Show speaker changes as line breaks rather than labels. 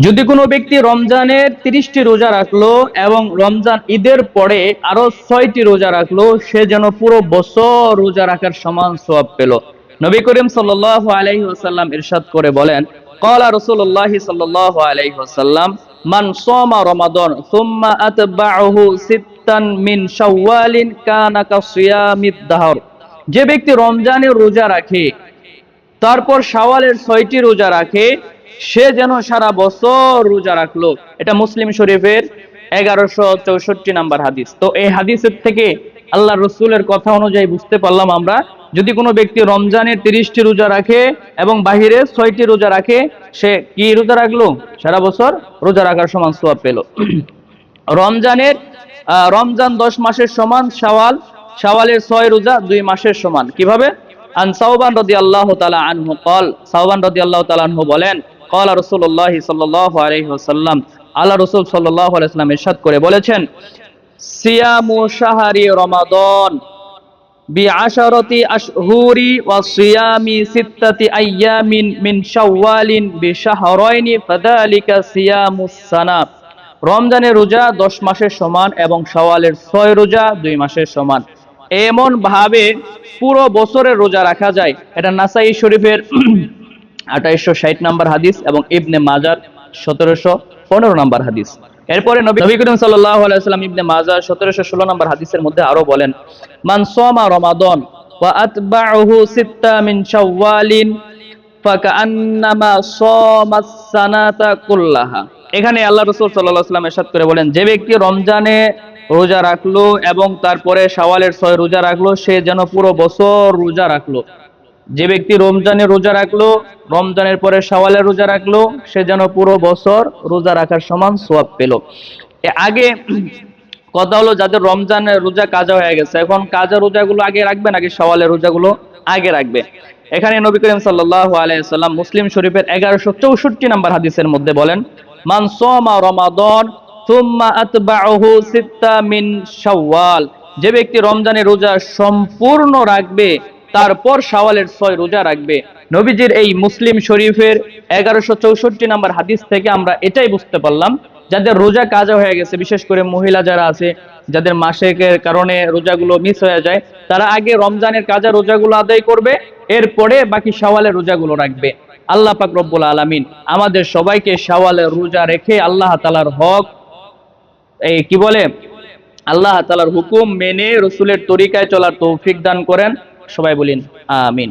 যদি কোনো ব্যক্তি রমজানের 30টি রোজা রাখলো এবং রমজান ঈদের পরে আরো 6টি রোজা রাখলো, সে যেন পুরো বছর রোজা রাখার সমান সওয়াব পেল। নবী করিম সাল্লাল্লাহু আলাইহি ওয়াসাল্লাম ইরশাদ করে বলেন, ক্বালা রাসূলুল্লাহ সাল্লাল্লাহু আলাইহি ওয়াসাল্লাম, মান সামা রমাদান সুম্মা আতবা'হু সিত্তান মিন শাওয়ালিন কানা কাসিয়ামিদ দাহর। যে ব্যক্তি রমজানের রোজা রাখে তারপর শাওয়ালের 6টি রোজা রাখে, সে যেন সারা বছর রোজা রাখলো। এটা মুসলিম শরীফের 1164 নাম্বার হাদিস। তো এই হাদিসের থেকে আল্লাহ রসুলের কথা অনুযায়ী বুঝতে পারলাম আমরা, যদি কোনো ব্যক্তি রমজানের 30টি রোজা রাখে এবং বাহিরে 6টি রোজা রাখে, সে কি রোজা রাখলো? সারা বছর রোজা রাখার সমান সওয়াব পেল। রমজান 10 মাসের সমান, শাওয়ালের 6 রোজা 2 মাসের সমান। কিভাবে? আন সাওবান রাদিয়াল্লাহু তাআলা আনহু قال, সাওবান রাদিয়াল্লাহু তাআলা আনহু বলেন, قال রাসূলুল্লাহ সাল্লাল্লাহু আলাইহি ওয়াসাল্লাম, আল্লাহ রাসূল সাল্লাল্লাহু আলাইহি ওয়াসাল্লাম ইরশাদ করে বলেছেন, সিয়ামু শাহরি রমাদান বিআশারাতি আশহুরি ওয়া সিয়ামি সিত্তাতি আইয়ামিন মিন শাওয়ালিন বিশাহরাইনি ফাযালিকা সিয়ামুস সানা। রমজানের রোজা 10 মাসের সমান এবং শাওয়ালের 6 রোজা 2 মাসের সমান। এমন ভাবে পুরো বছরের রোজা রাখা যায়। এটা নাসাই শরীফের 2860 নাম্বার হাদিস এবং ইবনে মাজার 1715 নাম্বার হাদিস। এরপরে নবী করিম সাল্লাল্লাহু আলাইহি ওয়াসাল্লাম ইবনে মাজাহ 1716 নাম্বার হাদিসের মধ্যে আরো বলেন, মান সামা রমাদান ওয়া আতবা'হু সিত্তা মিন শাওয়ালিন ফাকান্নামা সামাস সানাতা কুল্লাহা। এখানে আল্লাহ রাসূল সাল্লাল্লাহু আলাইহি ওয়াসাল্লাম ইরশাদ করে বলেন, যে ব্যক্তি রমজানে রোজা রাখলো এবং তারপরে শাওয়ালের 6 রোজা রাখলো, সে যেন পুরো বছর রোজা রাখলো। যে ব্যক্তি রমজানে রোজা রাখলো, রমজানের পরে শাওয়ালের রোজা রাখলো, সে যেন পুরো বছর রোজা রাখার সমান সওয়াব পেল। আগে কথা হলো, যাদের রমজানের রোজা কাজা হয়ে গেছে, এখন কাজা রোজাগুলো আগে রাখবে নাকি শাওয়ালের রোজাগুলো আগে রাখবে? এখানে নবী করিম সাল্লাল্লাহু আলাইহি ওয়াসাল্লাম মুসলিম শরীফের 1164 নাম্বার হাদিসের মধ্যে বলেন, মান সামা রমাদান সুম্মা আতবা'হু সিত্তা মিন শাওয়াল। যে ব্যক্তি রমজানের রোজা সম্পূর্ণ রাখবে তারপর শাওয়ালের 6 রোজা রাখবে। নবীজির এই মুসলিম শরীফের 1164 নাম্বার হাদিস থেকে আমরা এটাই বুঝতে পারলাম, যাদের রোজা কাজা হয়ে গেছে, বিশেষ করে মহিলা যারা আছে, যাদের মাসিকের কারণে রোজাগুলো মিস হয়ে যায়, তারা আগে রমজানের কাজা রোজাগুলো আদায় করবে, এরপরে বাকি শাওয়ালের রোজাগুলো রাখবে। আল্লাহ পাক রব্বুল আলামিন আমাদের সবাইকে শাওয়ালের রোজা রেখে আল্লাহ তাআলার হক, এই কি বলে, আল্লাহ তাআলার হুকুম মেনে রসুলের তরিকায় চলার তৌফিক দান করেন। সবাই বলেন আমিন।